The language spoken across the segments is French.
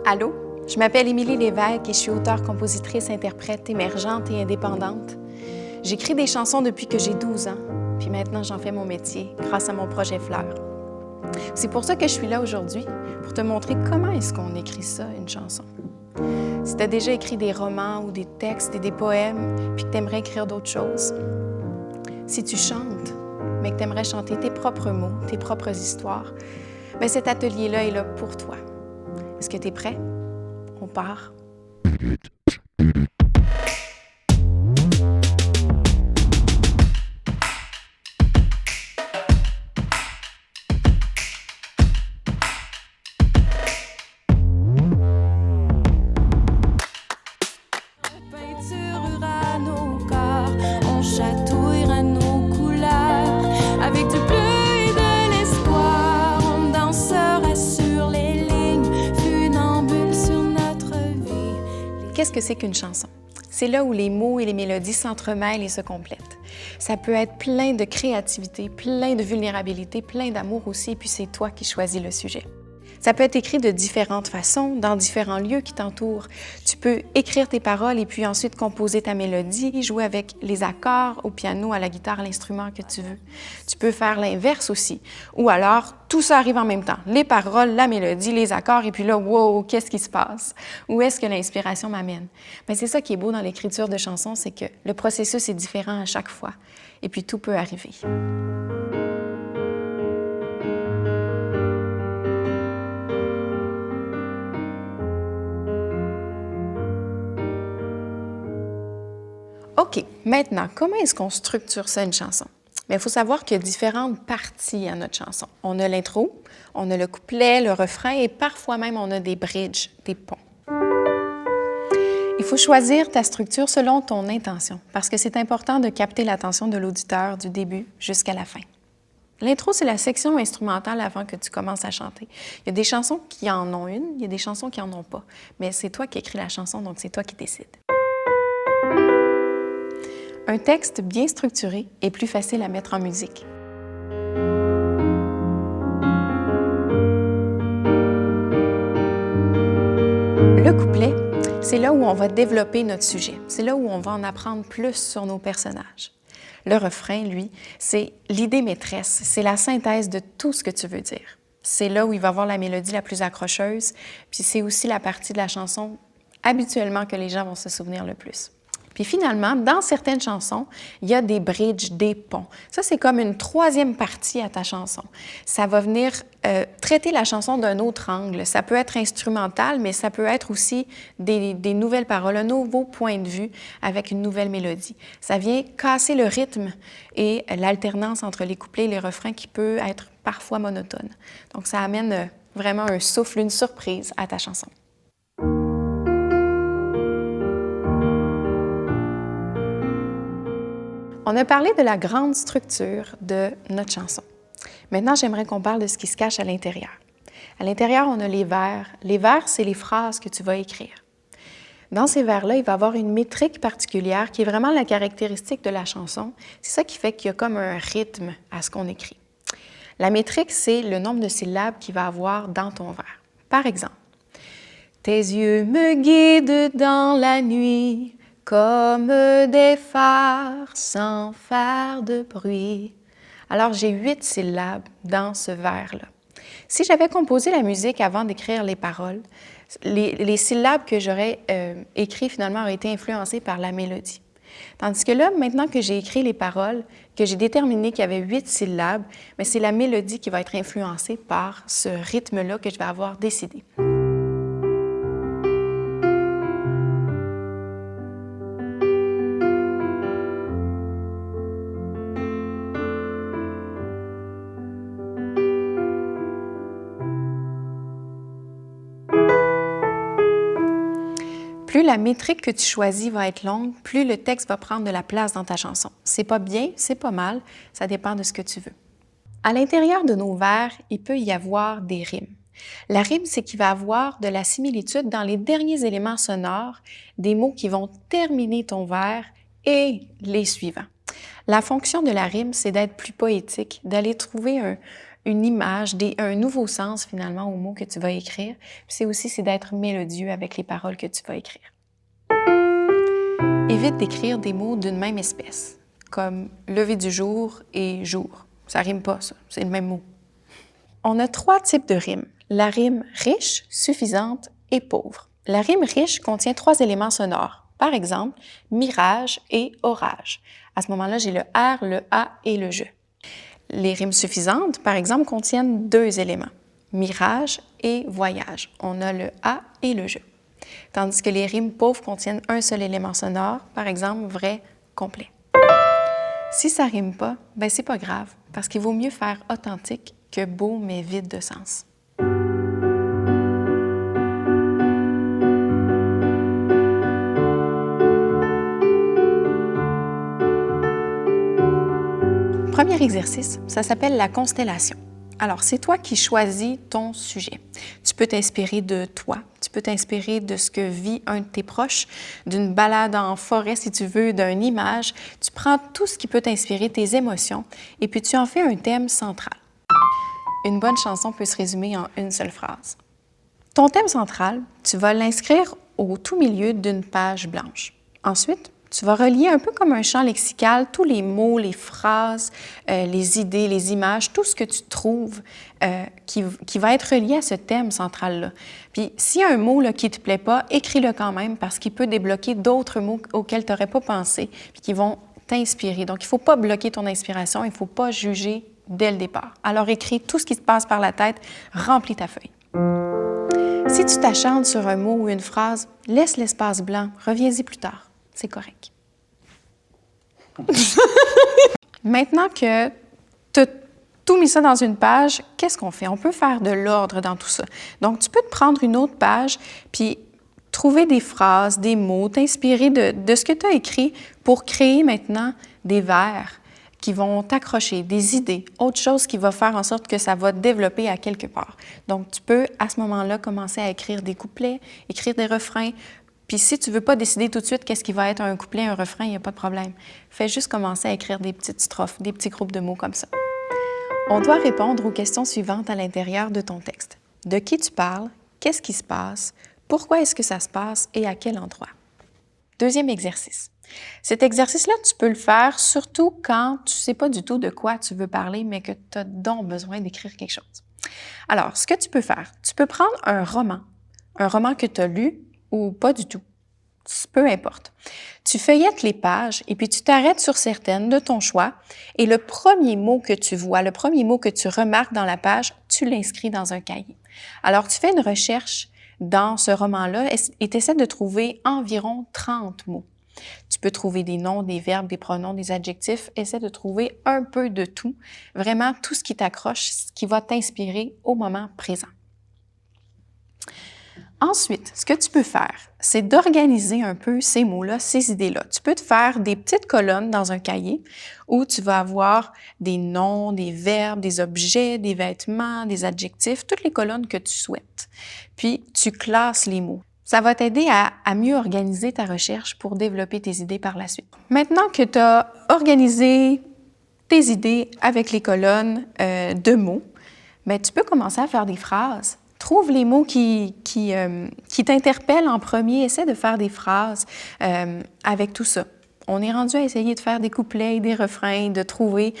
Allô? Je m'appelle Émilie Lévesque et je suis auteure, compositrice, interprète émergente et indépendante. J'écris des chansons depuis que j'ai 12 ans, puis maintenant j'en fais mon métier grâce à mon projet Fleur. C'est pour ça que je suis là aujourd'hui, pour te montrer comment est-ce qu'on écrit ça, une chanson. Si tu as déjà écrit des romans ou des textes et des poèmes, puis que tu aimerais écrire d'autres choses. Si tu chantes, mais que tu aimerais chanter tes propres mots, tes propres histoires, bien cet atelier-là est là pour toi. Est-ce que tu es prêt? On part. Chatouillera nos couleurs avec du bleu et de l'espoir. On dansera sur les lignes funambules sur notre vie. Qu'est-ce que c'est qu'une chanson? C'est là où les mots et les mélodies s'entremêlent et se complètent. Ça peut être plein de créativité, plein de vulnérabilité, plein d'amour aussi, et puis c'est toi qui choisis le sujet. Ça peut être écrit de différentes façons, dans différents lieux qui t'entourent. Tu peux écrire tes paroles et puis ensuite composer ta mélodie, jouer avec les accords au piano, à la guitare, à l'instrument que tu veux. Tu peux faire l'inverse aussi. Ou alors, tout ça arrive en même temps. Les paroles, la mélodie, les accords, et puis là, wow, qu'est-ce qui se passe? Où est-ce que l'inspiration m'amène? Bien, c'est ça qui est beau dans l'écriture de chansons, c'est que le processus est différent à chaque fois. Et puis tout peut arriver. OK, maintenant, comment est-ce qu'on structure ça, une chanson? Bien, il faut savoir qu'il y a différentes parties à notre chanson. On a l'intro, on a le couplet, le refrain et parfois même on a des bridges, des ponts. Il faut choisir ta structure selon ton intention parce que c'est important de capter l'attention de l'auditeur du début jusqu'à la fin. L'intro, c'est la section instrumentale avant que tu commences à chanter. Il y a des chansons qui en ont une, il y a des chansons qui en ont pas. Mais c'est toi qui écris la chanson, donc c'est toi qui décides. Un texte bien structuré est plus facile à mettre en musique. Le couplet, c'est là où on va développer notre sujet. C'est là où on va en apprendre plus sur nos personnages. Le refrain, lui, c'est l'idée maîtresse. C'est la synthèse de tout ce que tu veux dire. C'est là où il va y avoir la mélodie la plus accrocheuse, puis c'est aussi la partie de la chanson habituellement que les gens vont se souvenir le plus. Puis finalement, dans certaines chansons, il y a des bridges, des ponts. Ça, c'est comme une troisième partie à ta chanson. Ça va venir traiter la chanson d'un autre angle. Ça peut être instrumental, mais ça peut être aussi des nouvelles paroles, un nouveau point de vue avec une nouvelle mélodie. Ça vient casser le rythme et l'alternance entre les couplets et les refrains qui peut être parfois monotone. Donc, ça amène vraiment un souffle, une surprise à ta chanson. On a parlé de la grande structure de notre chanson. Maintenant, j'aimerais qu'on parle de ce qui se cache à l'intérieur. À l'intérieur, on a les vers. Les vers, c'est les phrases que tu vas écrire. Dans ces vers-là, il va y avoir une métrique particulière qui est vraiment la caractéristique de la chanson. C'est ça qui fait qu'il y a comme un rythme à ce qu'on écrit. La métrique, c'est le nombre de syllabes qu'il va avoir dans ton vers. Par exemple, « Tes yeux me guident dans la nuit ». Comme des phares sans faire de bruit. Alors, j'ai 8 syllabes dans ce vers-là. Si j'avais composé la musique avant d'écrire les paroles, les syllabes que j'aurais écrites finalement auraient été influencées par la mélodie. Tandis que là, maintenant que j'ai écrit les paroles, que j'ai déterminé qu'il y avait 8 syllabes, mais c'est la mélodie qui va être influencée par ce rythme-là que je vais avoir décidé. Plus la métrique que tu choisis va être longue, plus le texte va prendre de la place dans ta chanson. C'est pas bien, c'est pas mal, ça dépend de ce que tu veux. À l'intérieur de nos vers, il peut y avoir des rimes. La rime, c'est qu'il va y avoir de la similitude dans les derniers éléments sonores, des mots qui vont terminer ton vers et les suivants. La fonction de la rime, c'est d'être plus poétique, d'aller trouver une image, un nouveau sens finalement aux mots que tu vas écrire. Puis c'est d'être mélodieux avec les paroles que tu vas écrire. Évite d'écrire des mots d'une même espèce, comme lever du jour et jour. Ça rime pas, ça. C'est le même mot. On a 3 types de rimes. La rime riche, suffisante et pauvre. La rime riche contient 3 éléments sonores. Par exemple, mirage et orage. À ce moment-là, j'ai le R, le A et le je. Les rimes suffisantes, par exemple, contiennent 2 éléments. Mirage et voyage. On a le A et le je. Tandis que les rimes pauvres contiennent un seul élément sonore, par exemple, vrai, complet. Si ça rime pas, ben c'est pas grave, parce qu'il vaut mieux faire authentique que beau mais vide de sens. Premier exercice, ça s'appelle la constellation. Alors, c'est toi qui choisis ton sujet. Tu peux t'inspirer de toi, tu peux t'inspirer de ce que vit un de tes proches, d'une balade en forêt si tu veux, d'une image. Tu prends tout ce qui peut t'inspirer, tes émotions, et puis tu en fais un thème central. Une bonne chanson peut se résumer en une seule phrase. Ton thème central, tu vas l'inscrire au tout milieu d'une page blanche. Ensuite, tu vas relier un peu comme un champ lexical tous les mots, les phrases, les idées, les images, tout ce que tu trouves qui va être relié à ce thème central-là. Puis, s'il y a un mot là, qui ne te plaît pas, écris-le quand même parce qu'il peut débloquer d'autres mots auxquels tu n'aurais pas pensé puis qui vont t'inspirer. Donc, il ne faut pas bloquer ton inspiration, il ne faut pas juger dès le départ. Alors, écris tout ce qui te passe par la tête, remplis ta feuille. Si tu t'acharnes sur un mot ou une phrase, laisse l'espace blanc, reviens-y plus tard. C'est correct. Maintenant que tu as tout mis ça dans une page, qu'est-ce qu'on fait? On peut faire de l'ordre dans tout ça. Donc, tu peux te prendre une autre page puis trouver des phrases, des mots, t'inspirer de ce que tu as écrit pour créer maintenant des vers qui vont t'accrocher, des idées, autre chose qui va faire en sorte que ça va te développer à quelque part. Donc, tu peux, à ce moment-là, commencer à écrire des couplets, écrire des refrains. Puis si tu ne veux pas décider tout de suite qu'est-ce qui va être un couplet, un refrain, il n'y a pas de problème. Fais juste commencer à écrire des petites strophes, des petits groupes de mots comme ça. On doit répondre aux questions suivantes à l'intérieur de ton texte. De qui tu parles? Qu'est-ce qui se passe? Pourquoi est-ce que ça se passe et à quel endroit? Deuxième exercice. Cet exercice-là, tu peux le faire surtout quand tu ne sais pas du tout de quoi tu veux parler, mais que tu as donc besoin d'écrire quelque chose. Alors, ce que tu peux faire, tu peux prendre un roman que tu as lu ou pas du tout, peu importe. Tu feuillettes les pages et puis tu t'arrêtes sur certaines de ton choix et le premier mot que tu vois, le premier mot que tu remarques dans la page, tu l'inscris dans un cahier. Alors, tu fais une recherche dans ce roman-là et tu essaies de trouver environ 30 mots. Tu peux trouver des noms, des verbes, des pronoms, des adjectifs. Essaie de trouver un peu de tout, vraiment tout ce qui t'accroche, ce qui va t'inspirer au moment présent. Ensuite, ce que tu peux faire, c'est d'organiser un peu ces mots-là, ces idées-là. Tu peux te faire des petites colonnes dans un cahier où tu vas avoir des noms, des verbes, des objets, des vêtements, des adjectifs, toutes les colonnes que tu souhaites. Puis, tu classes les mots. Ça va t'aider à mieux organiser ta recherche pour développer tes idées par la suite. Maintenant que tu as organisé tes idées avec les colonnes de mots, bien, tu peux commencer à faire des phrases. Trouve les mots qui t'interpellent en premier. Essaie de faire des phrases avec tout ça. On est rendu à essayer de faire des couplets, des refrains, de trouver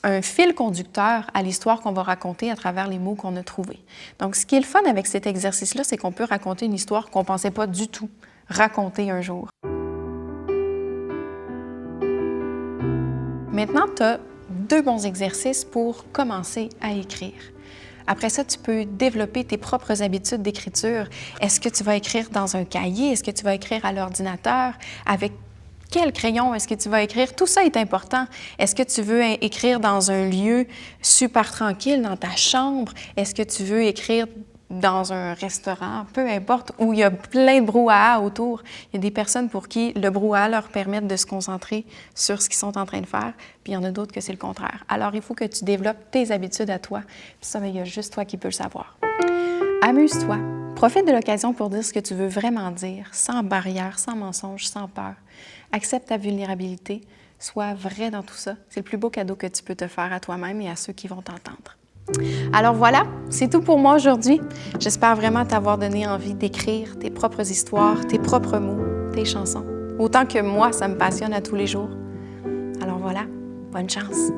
un fil conducteur à l'histoire qu'on va raconter à travers les mots qu'on a trouvés. Donc, ce qui est le fun avec cet exercice-là, c'est qu'on peut raconter une histoire qu'on ne pensait pas du tout raconter un jour. Maintenant, tu as 2 bons exercices pour commencer à écrire. Après ça, tu peux développer tes propres habitudes d'écriture. Est-ce que tu vas écrire dans un cahier? Est-ce que tu vas écrire à l'ordinateur? Avec quel crayon est-ce que tu vas écrire? Tout ça est important. Est-ce que tu veux écrire dans un lieu super tranquille, dans ta chambre? Est-ce que tu veux écrire dans un restaurant? Peu importe, où il y a plein de brouhaha autour. Il y a des personnes pour qui le brouhaha leur permet de se concentrer sur ce qu'ils sont en train de faire, puis il y en a d'autres que c'est le contraire. Alors, il faut que tu développes tes habitudes à toi, puis ça, il y a juste toi qui peux le savoir. Amuse-toi. Profite de l'occasion pour dire ce que tu veux vraiment dire, sans barrière, sans mensonge, sans peur. Accepte ta vulnérabilité. Sois vrai dans tout ça. C'est le plus beau cadeau que tu peux te faire à toi-même et à ceux qui vont t'entendre. Alors voilà, c'est tout pour moi aujourd'hui. J'espère vraiment t'avoir donné envie d'écrire tes propres histoires, tes propres mots, tes chansons. Autant que moi, ça me passionne à tous les jours. Alors voilà, bonne chance!